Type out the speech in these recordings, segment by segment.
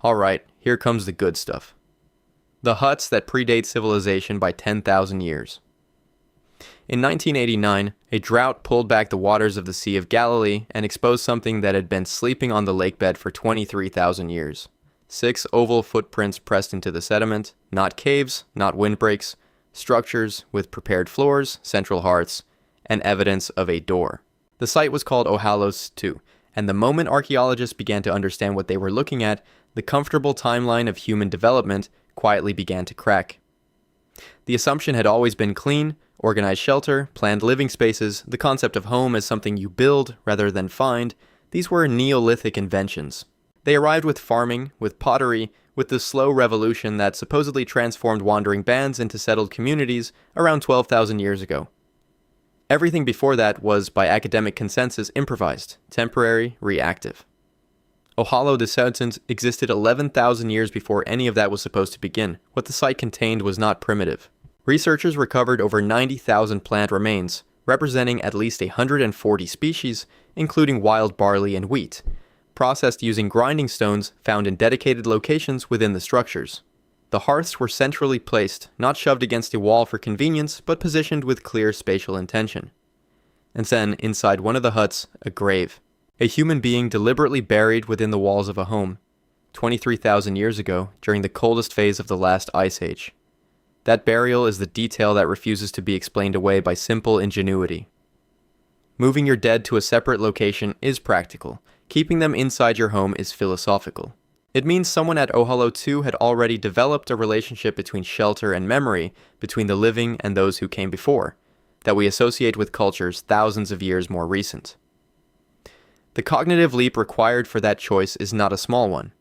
Alright, here comes the good stuff. The huts that predate civilization by 10,000 years. In 1989, a drought pulled back the waters of the Sea of Galilee and exposed something that had been sleeping on the lakebed for 23,000 years. 6 oval footprints pressed into the sediment, not caves, not windbreaks, structures with prepared floors, central hearths, and evidence of a door. The site was called Ohalo II, and the moment archaeologists began to understand what they were looking at, the comfortable timeline of human development quietly began to crack. The assumption had always been clean, organized shelter, planned living spaces, the concept of home as something you build rather than find. These were Neolithic inventions. They arrived with farming, with pottery, with the slow revolution that supposedly transformed wandering bands into settled communities around 12,000 years ago. Everything before that was, by academic consensus, improvised, temporary, reactive. Ohalo II existed 11,000 years before any of that was supposed to begin. What the site contained was not primitive. Researchers recovered over 90,000 plant remains, representing at least 140 species, including wild barley and wheat, processed using grinding stones found in dedicated locations within the structures. The hearths were centrally placed, not shoved against a wall for convenience, but positioned with clear spatial intention. And then, inside one of the huts, a grave. A human being deliberately buried within the walls of a home, 23,000 years ago, during the coldest phase of the last ice age. That burial is the detail that refuses to be explained away by simple ingenuity. Moving your dead to a separate location is practical. Keeping them inside your home is philosophical. It means someone at Ohalo II had already developed a relationship between shelter and memory, between the living and those who came before, that we associate with cultures thousands of years more recent. The cognitive leap required for that choice is not a small one.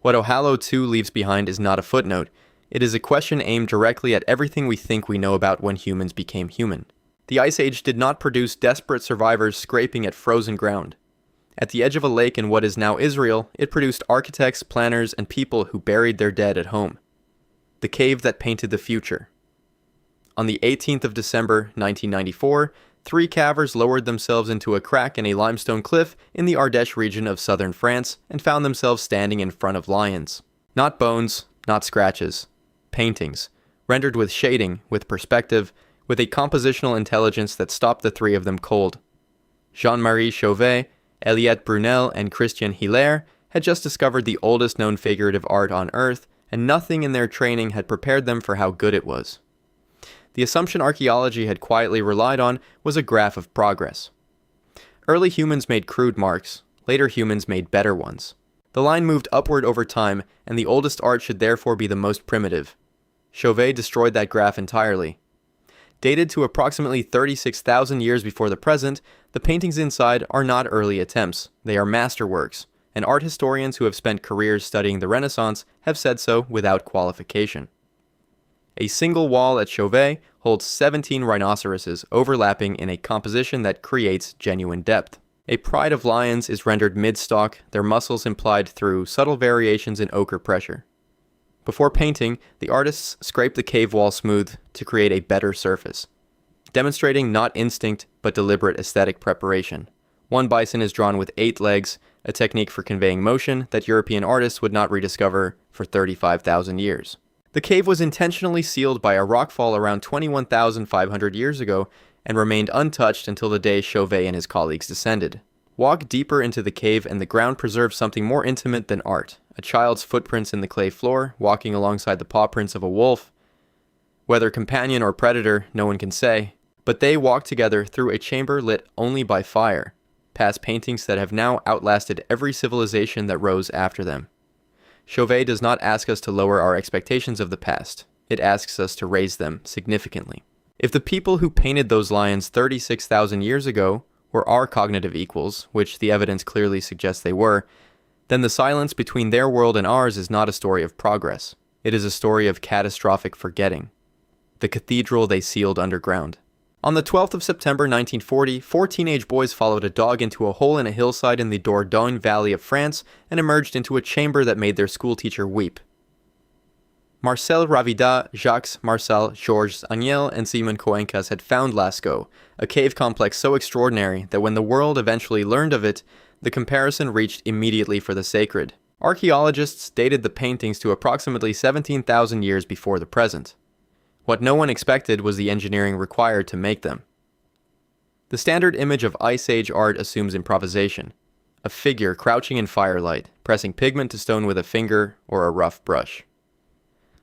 What Ohalo II leaves behind is not a footnote. It is a question aimed directly at everything we think we know about when humans became human. The Ice Age did not produce desperate survivors scraping at frozen ground. At the edge of a lake in what is now Israel, it produced architects, planners, and people who buried their dead at home. The cave that painted the future. On the 18th of December, 1994, 3 cavers lowered themselves into a crack in a limestone cliff in the Ardèche region of southern France and found themselves standing in front of lions. Not bones, not scratches. Paintings, rendered with shading, with perspective, with a compositional intelligence that stopped the 3 of them cold. Jean-Marie Chauvet, Eliette Brunel, and Christian Hilaire had just discovered the oldest known figurative art on Earth, and nothing in their training had prepared them for how good it was. The assumption archaeology had quietly relied on was a graph of progress. Early humans made crude marks, later humans made better ones. The line moved upward over time, and the oldest art should therefore be the most primitive. Chauvet destroyed that graph entirely. Dated to approximately 36,000 years before the present, the paintings inside are not early attempts, they are masterworks, and art historians who have spent careers studying the Renaissance have said so without qualification. A single wall at Chauvet holds 17 rhinoceroses overlapping in a composition that creates genuine depth. A pride of lions is rendered mid-stalk, their muscles implied through subtle variations in ochre pressure. Before painting, the artists scrape the cave wall smooth to create a better surface, demonstrating not instinct but deliberate aesthetic preparation. One bison is drawn with 8 legs, a technique for conveying motion that European artists would not rediscover for 35,000 years. The cave was intentionally sealed by a rockfall around 21,500 years ago and remained untouched until the day Chauvet and his colleagues descended. Walk deeper into the cave and the ground preserves something more intimate than art. A child's footprints in the clay floor, walking alongside the paw prints of a wolf. Whether companion or predator, no one can say, but they walk together through a chamber lit only by fire, past paintings that have now outlasted every civilization that rose after them. Chauvet does not ask us to lower our expectations of the past. It asks us to raise them significantly. If the people who painted those lions 36,000 years ago were our cognitive equals, which the evidence clearly suggests they were, then the silence between their world and ours is not a story of progress. It is a story of catastrophic forgetting. The cathedral they sealed underground. On the 12th of September 1940, 4 teenage boys followed a dog into a hole in a hillside in the Dordogne Valley of France and emerged into a chamber that made their schoolteacher weep. Marcel Ravida, Jacques Marcel, Georges Agnel, and Simon Coencas had found Lascaux, a cave complex so extraordinary that when the world eventually learned of it, the comparison reached immediately for the sacred. Archaeologists dated the paintings to approximately 17,000 years before the present. What no one expected was the engineering required to make them. The standard image of Ice Age art assumes improvisation, a figure crouching in firelight, pressing pigment to stone with a finger or a rough brush.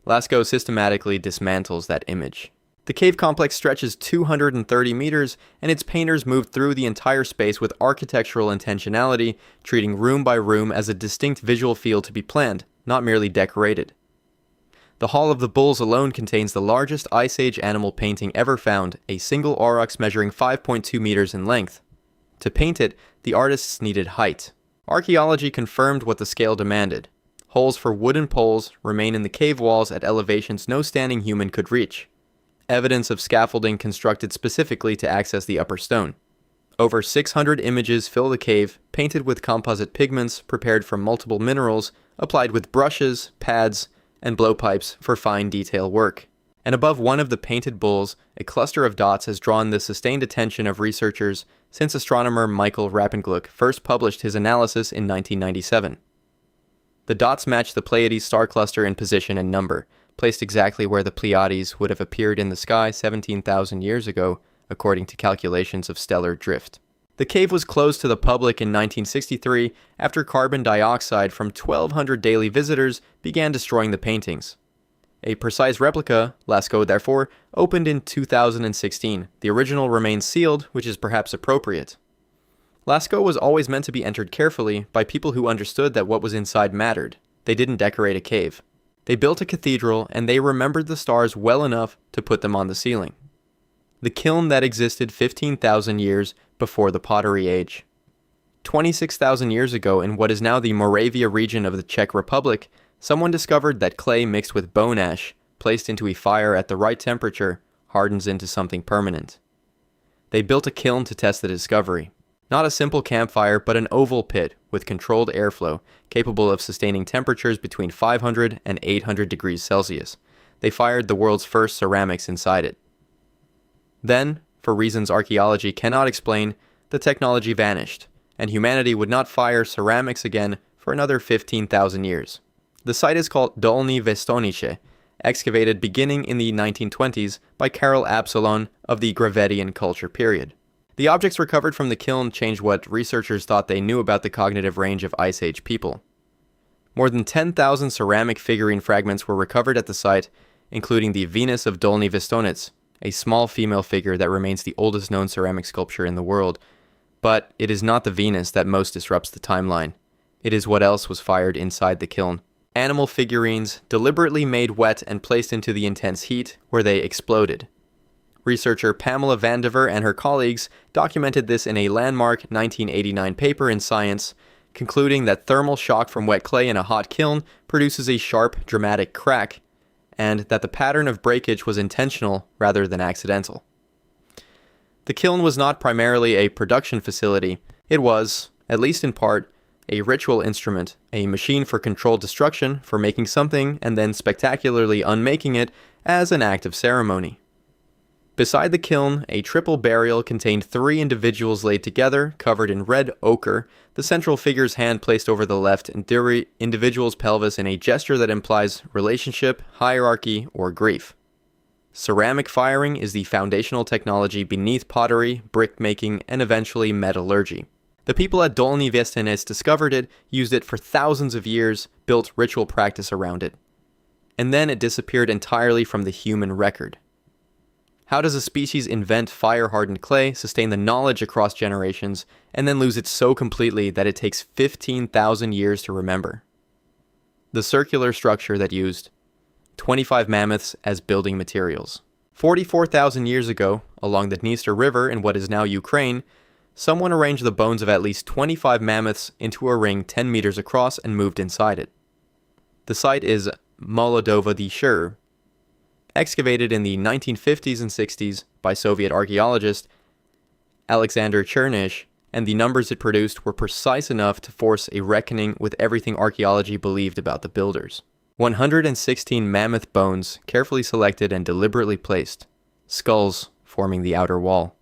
Lascaux systematically dismantles that image. The cave complex stretches 230 meters, and its painters moved through the entire space with architectural intentionality, treating room by room as a distinct visual field to be planned, not merely decorated. The Hall of the Bulls alone contains the largest Ice Age animal painting ever found, a single aurochs measuring 5.2 meters in length. To paint it, the artists needed height. Archaeology confirmed what the scale demanded. Holes for wooden poles remain in the cave walls at elevations no standing human could reach. Evidence of scaffolding constructed specifically to access the upper stone. Over 600 images fill the cave, painted with composite pigments prepared from multiple minerals, applied with brushes, pads, and blowpipes for fine detail work. And above one of the painted bulls, a cluster of dots has drawn the sustained attention of researchers since astronomer Michael Rappengluck first published his analysis in 1997. The dots match the Pleiades star cluster in position and number, placed exactly where the Pleiades would have appeared in the sky 17,000 years ago, according to calculations of stellar drift. The cave was closed to the public in 1963 after carbon dioxide from 1,200 daily visitors began destroying the paintings. A precise replica, Lascaux therefore, opened in 2016. The original remains sealed, which is perhaps appropriate. Lascaux was always meant to be entered carefully by people who understood that what was inside mattered. They didn't decorate a cave. They built a cathedral, and they remembered the stars well enough to put them on the ceiling. The kiln that existed 15,000 years before the Pottery Age. 26,000 years ago, in what is now the Moravia region of the Czech Republic, someone discovered that clay mixed with bone ash, placed into a fire at the right temperature, hardens into something permanent. They built a kiln to test the discovery. Not a simple campfire, but an oval pit with controlled airflow, capable of sustaining temperatures between 500 and 800 degrees Celsius. They fired the world's first ceramics inside it. Then, for reasons archaeology cannot explain, the technology vanished, and humanity would not fire ceramics again for another 15,000 years. The site is called Dolní Věstonice, excavated beginning in the 1920s by Karel Absalon of the Gravettian culture period. The objects recovered from the kiln changed what researchers thought they knew about the cognitive range of Ice Age people. More than 10,000 ceramic figurine fragments were recovered at the site, including the Venus of Dolní Věstonice, a small female figure that remains the oldest known ceramic sculpture in the world. But it is not the Venus that most disrupts the timeline. It is what else was fired inside the kiln. Animal figurines deliberately made wet and placed into the intense heat, where they exploded. Researcher Pamela Vandiver and her colleagues documented this in a landmark 1989 paper in Science, concluding that thermal shock from wet clay in a hot kiln produces a sharp, dramatic crack, and that the pattern of breakage was intentional rather than accidental. The kiln was not primarily a production facility. It was, at least in part, a ritual instrument, a machine for controlled destruction, for making something and then spectacularly unmaking it as an act of ceremony. Beside the kiln, a triple burial contained 3 individuals laid together, covered in red ochre, the central figure's hand placed over the left individual's pelvis in a gesture that implies relationship, hierarchy, or grief. Ceramic firing is the foundational technology beneath pottery, brick-making, and eventually metallurgy. The people at Dolní Věstonice discovered it, used it for thousands of years, built ritual practice around it. And then it disappeared entirely from the human record. How does a species invent fire-hardened clay, sustain the knowledge across generations, and then lose it so completely that it takes 15,000 years to remember? The circular structure that used 25 mammoths as building materials. 44,000 years ago, along the Dniester River in what is now Ukraine, someone arranged the bones of at least 25 mammoths into a ring 10 meters across and moved inside it. The site is Molodova the Shur, excavated in the 1950s and 60s by Soviet archaeologist Alexander Chernish, and the numbers it produced were precise enough to force a reckoning with everything archaeology believed about the builders. 116 mammoth bones carefully selected and deliberately placed, skulls forming the outer wall,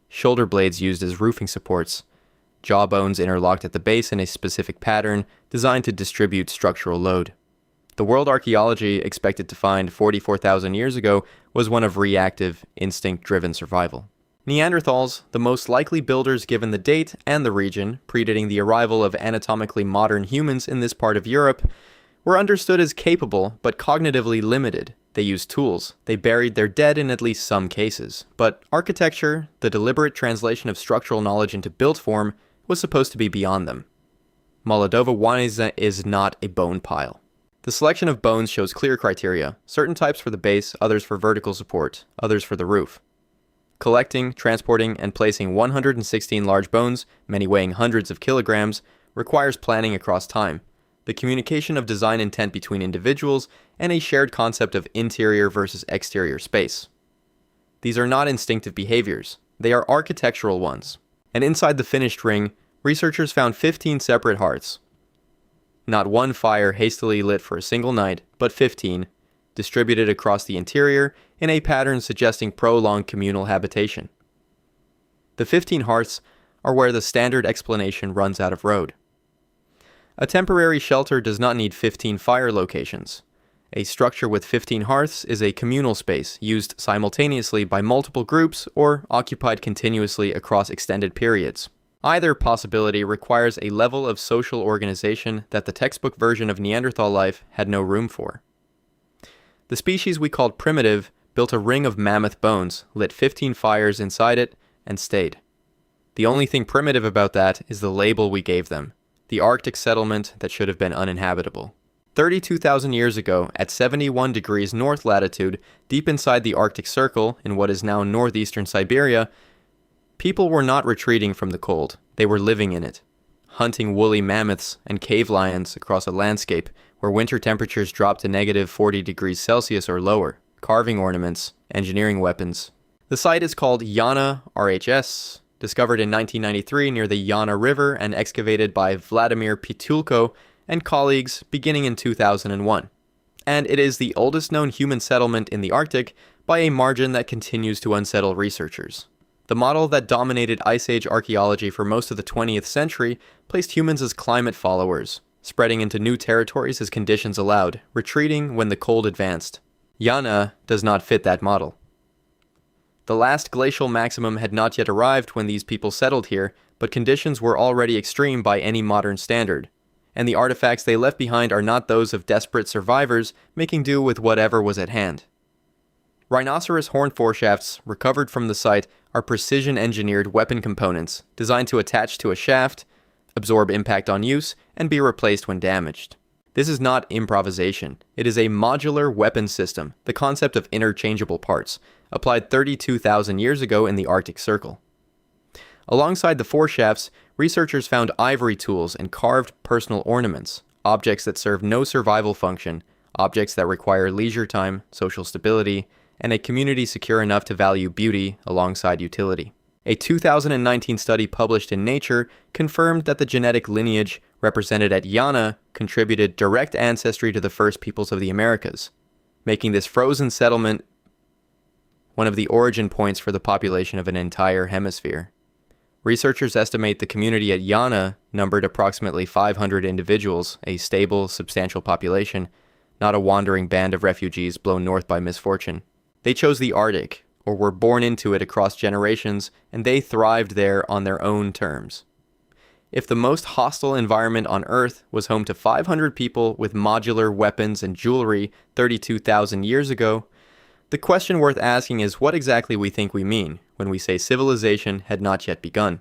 shoulder blades used as roofing supports, jaw bones interlocked at the base in a specific pattern designed to distribute structural load. The world archaeology expected to find 44,000 years ago was one of reactive, instinct-driven survival. Neanderthals, the most likely builders given the date and the region, predating the arrival of anatomically modern humans in this part of Europe, were understood as capable but cognitively limited. They used tools. They buried their dead in at least some cases. But architecture, the deliberate translation of structural knowledge into built form, was supposed to be beyond them. Moldova Waneza is not a bone pile. The selection of bones shows clear criteria, certain types for the base, others for vertical support, others for the roof. Collecting, transporting, and placing 116 large bones, many weighing hundreds of kilograms, requires planning across time, the communication of design intent between individuals, and a shared concept of interior versus exterior space. These are not instinctive behaviors, they are architectural ones. And inside the finished ring, researchers found 15 separate hearths. Not one fire hastily lit for a single night, but 15, distributed across the interior in a pattern suggesting prolonged communal habitation. The 15 hearths are where the standard explanation runs out of road. A temporary shelter does not need 15 fire locations. A structure with 15 hearths is a communal space used simultaneously by multiple groups or occupied continuously across extended periods. Either possibility requires a level of social organization that the textbook version of Neanderthal life had no room for. The species we called primitive built a ring of mammoth bones, lit 15 fires inside it, and stayed. The only thing primitive about that is the label we gave them, the Arctic settlement that should have been uninhabitable. 32,000 years ago, at 71 degrees north latitude, deep inside the Arctic Circle, in what is now northeastern Siberia, people were not retreating from the cold, they were living in it, hunting woolly mammoths and cave lions across a landscape where winter temperatures dropped to negative 40 degrees Celsius or lower, carving ornaments, engineering weapons. The site is called Yana RHS, discovered in 1993 near the Yana River and excavated by Vladimir Pitulko and colleagues beginning in 2001. And it is the oldest known human settlement in the Arctic by a margin that continues to unsettle researchers. The model that dominated Ice Age archaeology for most of the 20th century placed humans as climate followers, spreading into new territories as conditions allowed, retreating when the cold advanced. Yana does not fit that model. The last glacial maximum had not yet arrived when these people settled here, but conditions were already extreme by any modern standard, and the artifacts they left behind are not those of desperate survivors making do with whatever was at hand. Rhinoceros horn foreshafts recovered from the site are precision-engineered weapon components designed to attach to a shaft, absorb impact on use, and be replaced when damaged. This is not improvisation. It is a modular weapon system, the concept of interchangeable parts, applied 32,000 years ago in the Arctic Circle. Alongside the foreshafts, researchers found ivory tools and carved personal ornaments, objects that serve no survival function, objects that require leisure time, social stability, and a community secure enough to value beauty alongside utility. A 2019 study published in Nature confirmed that the genetic lineage represented at Yana contributed direct ancestry to the first peoples of the Americas, making this frozen settlement one of the origin points for the population of an entire hemisphere. Researchers estimate the community at Yana numbered approximately 500 individuals, a stable, substantial population, not a wandering band of refugees blown north by misfortune. They chose the Arctic, or were born into it across generations, and they thrived there on their own terms. If the most hostile environment on Earth was home to 500 people with modular weapons and jewelry 32,000 years ago, the question worth asking is what exactly we think we mean when we say civilization had not yet begun.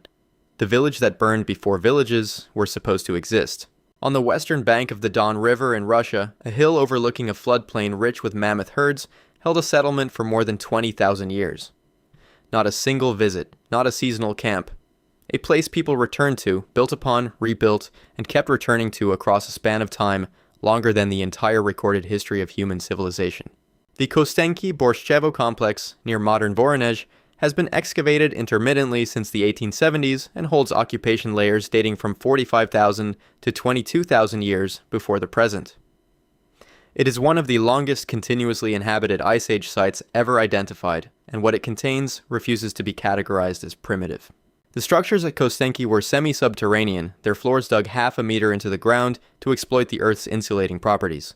The village that burned before villages were supposed to exist. On the western bank of the Don River in Russia, a hill overlooking a floodplain rich with mammoth herds held a settlement for more than 20,000 years. Not a single visit, not a seasonal camp. A place people returned to, built upon, rebuilt, and kept returning to across a span of time longer than the entire recorded history of human civilization. The Kostenki-Borshchevo complex, near modern Voronezh, has been excavated intermittently since the 1870s and holds occupation layers dating from 45,000 to 22,000 years before the present. It is one of the longest continuously inhabited Ice Age sites ever identified, and what it contains refuses to be categorized as primitive. The structures at Kostenki were semi-subterranean, their floors dug half a meter into the ground to exploit the Earth's insulating properties.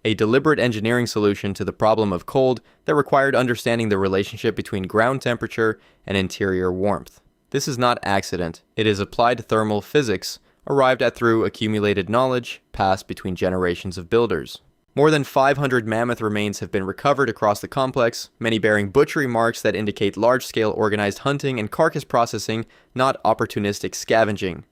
A deliberate engineering solution to the problem of cold that required understanding the relationship between ground temperature and interior warmth. This is not accident, it is applied thermal physics, arrived at through accumulated knowledge passed between generations of builders. More than 500 mammoth remains have been recovered across the complex, many bearing butchery marks that indicate large-scale organized hunting and carcass processing, not opportunistic scavenging.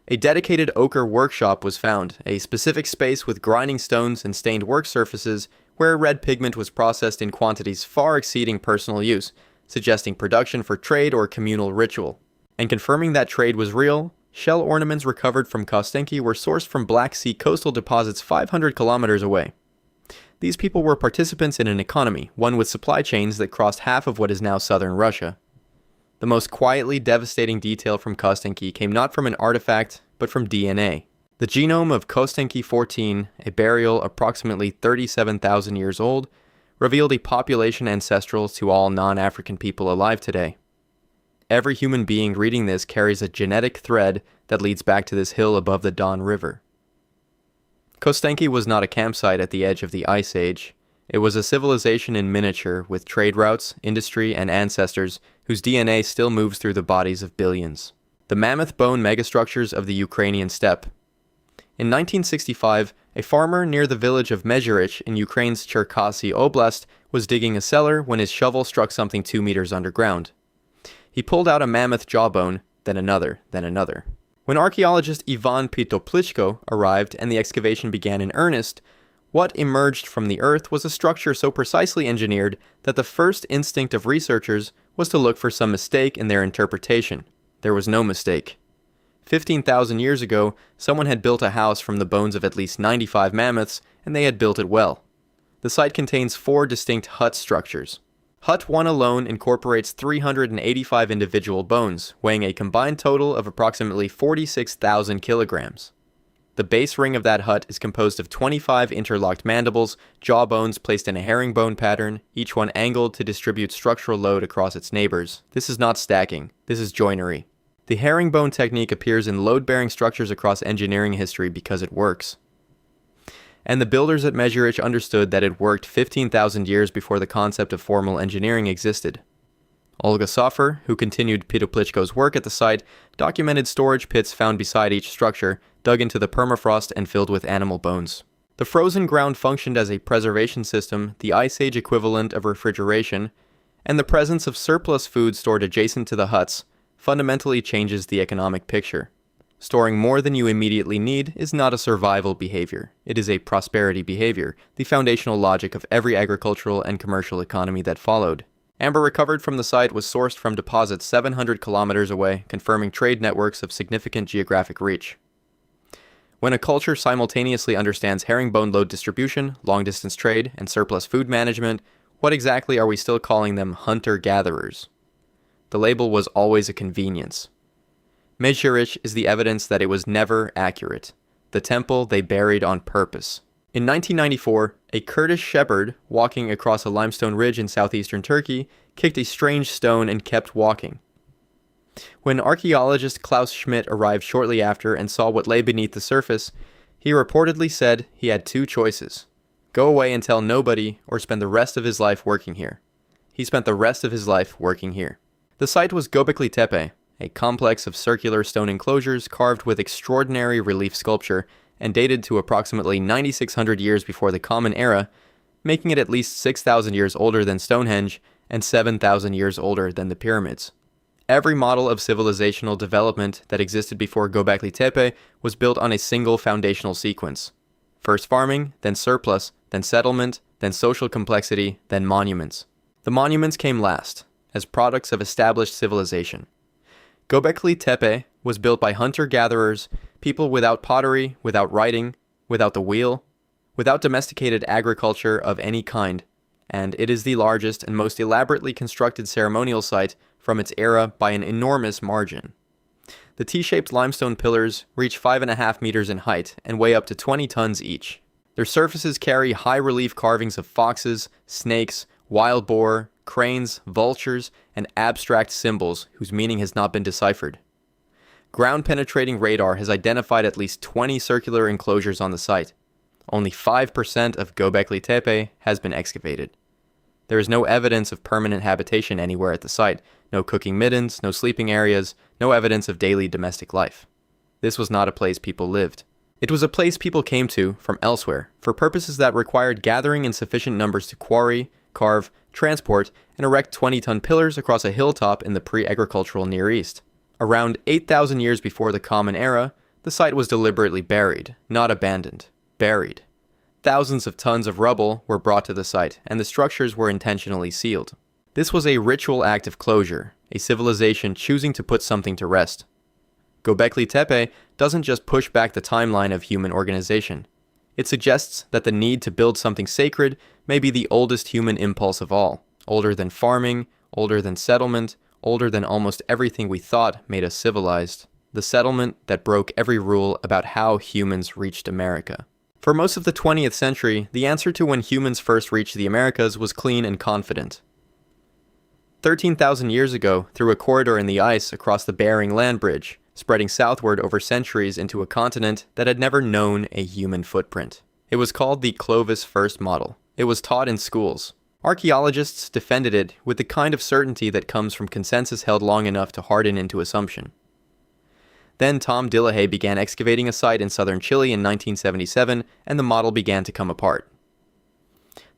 A dedicated ochre workshop was found, a specific space with grinding stones and stained work surfaces where red pigment was processed in quantities far exceeding personal use, suggesting production for trade or communal ritual. And confirming that trade was real, shell ornaments recovered from Kostenki were sourced from Black Sea coastal deposits 500 kilometers away. These people were participants in an economy, one with supply chains that crossed half of what is now southern Russia. The most quietly devastating detail from Kostenki came not from an artifact, but from DNA. The genome of Kostenki 14, a burial approximately 37,000 years old, revealed a population ancestral to all non-African people alive today. Every human being reading this carries a genetic thread that leads back to this hill above the Don River. Kostenki was not a campsite at the edge of the Ice Age. It was a civilization in miniature with trade routes, industry, and ancestors whose DNA still moves through the bodies of billions. The mammoth bone megastructures of the Ukrainian steppe. In 1965, a farmer near the village of Mezhyrich in Ukraine's Cherkasy Oblast was digging a cellar when his shovel struck something 2 meters underground. He pulled out a mammoth jawbone, then another, then another. When archaeologist Ivan Pitoplichko arrived and the excavation began in earnest, what emerged from the earth was a structure so precisely engineered that the first instinct of researchers was to look for some mistake in their interpretation. There was no mistake. 15,000 years ago, someone had built a house from the bones of at least 95 mammoths, and they had built it well. The site contains 4 distinct hut structures. Hut 1 alone incorporates 385 individual bones, weighing a combined total of approximately 46,000 kilograms. The base ring of that hut is composed of 25 interlocked mandibles, jawbones placed in a herringbone pattern, each one angled to distribute structural load across its neighbors. This is not stacking, this is joinery. The herringbone technique appears in load-bearing structures across engineering history because it works. And the builders at Mezhyrich understood that it worked 15,000 years before the concept of formal engineering existed. Olga Sofer, who continued Pitoplichko's work at the site, documented storage pits found beside each structure, dug into the permafrost and filled with animal bones. The frozen ground functioned as a preservation system, the Ice Age equivalent of refrigeration, and the presence of surplus food stored adjacent to the huts fundamentally changes the economic picture. Storing more than you immediately need is not a survival behavior. It is a prosperity behavior, the foundational logic of every agricultural and commercial economy that followed. Amber recovered from the site was sourced from deposits 700 kilometers away, confirming trade networks of significant geographic reach. When a culture simultaneously understands herringbone load distribution, long-distance trade, and surplus food management, what exactly are we still calling them hunter-gatherers? The label was always a convenience. Mezhyrich is the evidence that it was never accurate. The temple they buried on purpose. In 1994, a Kurdish shepherd walking across a limestone ridge in southeastern Turkey kicked a strange stone and kept walking. When archaeologist Klaus Schmidt arrived shortly after and saw what lay beneath the surface, he reportedly said he had 2 choices: go away and tell nobody, or spend the rest of his life working here. He spent the rest of his life working here. The site was Göbekli Tepe, a complex of circular stone enclosures carved with extraordinary relief sculpture and dated to approximately 9,600 years before the Common Era, making it at least 6,000 years older than Stonehenge and 7,000 years older than the pyramids. Every model of civilizational development that existed before Göbekli Tepe was built on a single foundational sequence. First farming, then surplus, then settlement, then social complexity, then monuments. The monuments came last, as products of established civilization. Göbekli Tepe was built by hunter-gatherers, people without pottery, without writing, without the wheel, without domesticated agriculture of any kind, and it is the largest and most elaborately constructed ceremonial site from its era by an enormous margin. The T-shaped limestone pillars reach 5.5 meters in height and weigh up to 20 tons each. Their surfaces carry high-relief carvings of foxes, snakes, wild boar, cranes, vultures, and abstract symbols whose meaning has not been deciphered. Ground-penetrating radar has identified at least 20 circular enclosures on the site. Only 5% of Göbekli Tepe has been excavated. There is no evidence of permanent habitation anywhere at the site, no cooking middens, no sleeping areas, no evidence of daily domestic life. This was not a place people lived. It was a place people came to from elsewhere for purposes that required gathering in sufficient numbers to quarry, carve, transport, and erect 20-ton pillars across a hilltop in the pre-agricultural Near East. Around 8,000 years before the Common Era, the site was deliberately buried, not abandoned. Buried. Thousands of tons of rubble were brought to the site, and the structures were intentionally sealed. This was a ritual act of closure, a civilization choosing to put something to rest. Göbekli Tepe doesn't just push back the timeline of human organization. It suggests that the need to build something sacred may be the oldest human impulse of all, older than farming, older than settlement, older than almost everything we thought made us civilized. The settlement that broke every rule about how humans reached America. For most of the 20th century, the answer to when humans first reached the Americas was clean and confident. 13,000 years ago, through a corridor in the ice across the Bering Land Bridge, spreading southward over centuries into a continent that had never known a human footprint. It was called the Clovis First Model. It was taught in schools. Archaeologists defended it with the kind of certainty that comes from consensus held long enough to harden into assumption. Then Tom Dillahay began excavating a site in southern Chile in 1977, and the model began to come apart.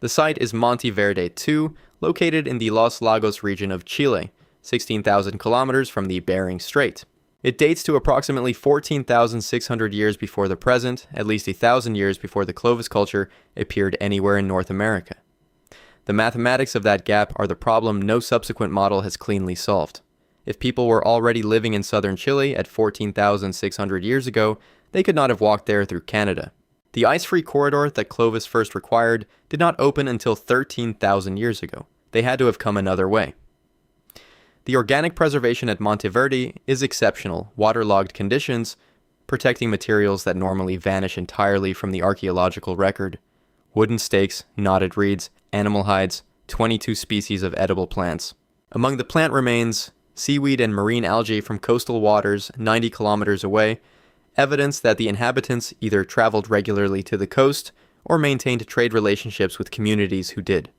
The site is Monte Verde II, located in the Los Lagos region of Chile, 16,000 kilometers from the Bering Strait. It dates to approximately 14,600 years before the present, at least 1,000 years before the Clovis culture appeared anywhere in North America. The mathematics of that gap are the problem no subsequent model has cleanly solved. If people were already living in southern Chile at 14,600 years ago, they could not have walked there through Canada. The ice-free corridor that Clovis first required did not open until 13,000 years ago. They had to have come another way. The organic preservation at Monteverde is exceptional, waterlogged conditions, protecting materials that normally vanish entirely from the archaeological record. Wooden stakes, knotted reeds, animal hides, 22 species of edible plants. Among the plant remains, seaweed and marine algae from coastal waters 90 kilometers away, evidence that the inhabitants either traveled regularly to the coast or maintained trade relationships with communities who did.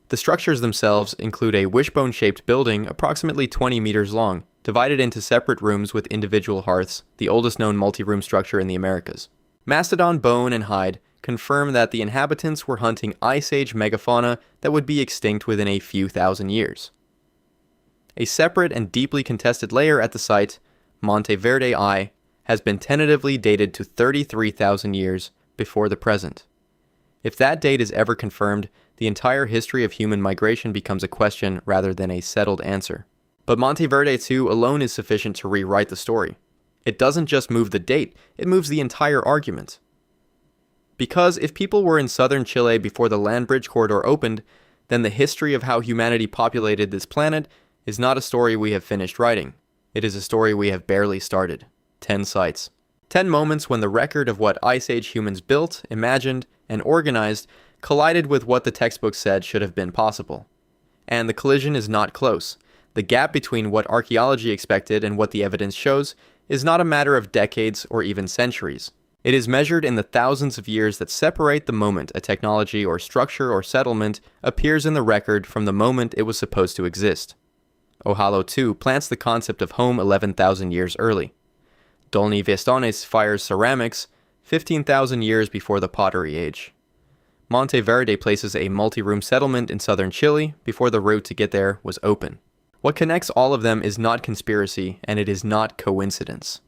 The structures themselves include a wishbone-shaped building approximately 20 meters long, divided into separate rooms with individual hearths, the oldest known multi-room structure in the Americas. Mastodon bone and hide confirm that the inhabitants were hunting Ice Age megafauna that would be extinct within a few thousand years. A separate and deeply contested layer at the site, Monte Verde I, has been tentatively dated to 33,000 years before the present. If that date is ever confirmed, the entire history of human migration becomes a question rather than a settled answer. But Monte Verde II alone is sufficient to rewrite the story. It doesn't just move the date, it moves the entire argument. Because if people were in southern Chile before the land bridge corridor opened, then the history of how humanity populated this planet is not a story we have finished writing. It is a story we have barely started. 10 sites. 10 moments when the record of what Ice Age humans built, imagined, and organized collided with what the textbook said should have been possible. And the collision is not close. The gap between what archaeology expected and what the evidence shows is not a matter of decades or even centuries. It is measured in the thousands of years that separate the moment a technology or structure or settlement appears in the record from the moment it was supposed to exist. Ohalo II plants the concept of home 11,000 years early. Dolny Vestones fires ceramics 15,000 years before the pottery age. Monte Verde places a multi-room settlement in southern Chile before the route to get there was open. What connects all of them is not conspiracy, and it is not coincidence.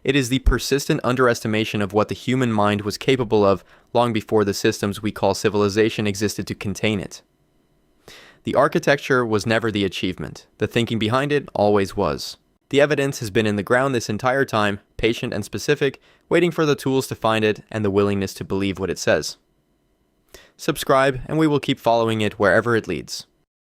It is the persistent underestimation of what the human mind was capable of long before the systems we call civilization existed to contain it. The architecture was never the achievement. The thinking behind it always was. The evidence has been in the ground this entire time, patient and specific, waiting for the tools to find it and the willingness to believe what it says. Subscribe, and we will keep following it wherever it leads.